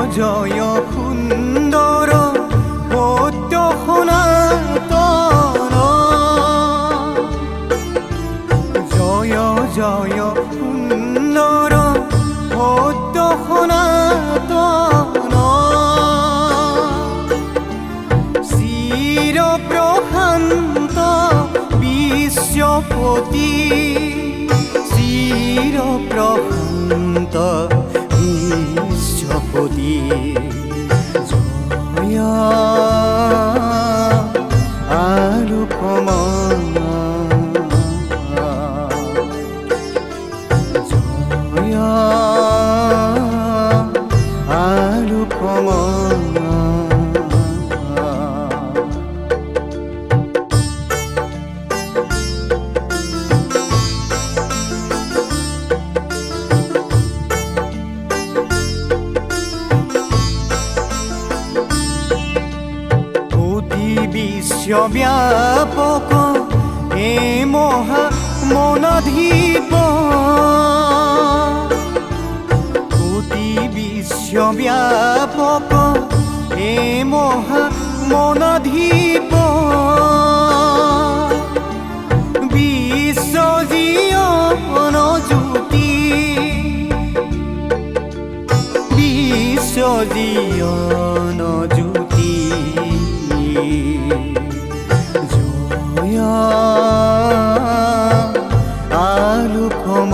জয় সুন্দৰ সত্য সনাতন জয় জয় সুন্দৰ সত্য সনাতন চিৰ প্ৰশান্ত বিশ্বপতি চিৰ প্ৰশান্ত বিশ্বপতি জয় আলোকম জয় আলোকম বিশ্বব্যাপক হে মহা মনাধীপ কোটি বিশ্বব্যাপক হে মহা মনাধীপ বিশ্বজীবন জ্যোতি বিশ্বজীবন জ্যোতি জয় আলোকম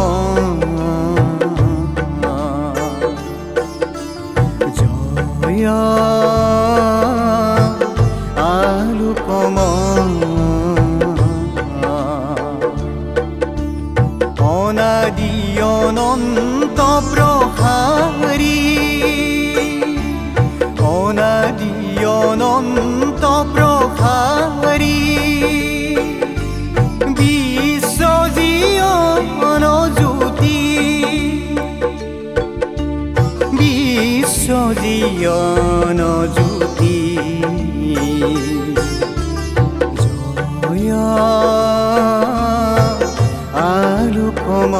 জয় আলোকম অনাদি অনন্ত প্ৰসাৰী অনাদি অনন্ত প্ৰসাৰী বিশ্বজীবন জ্যোতি বিশ্বজীবন জ্যোতি জয় আলোকম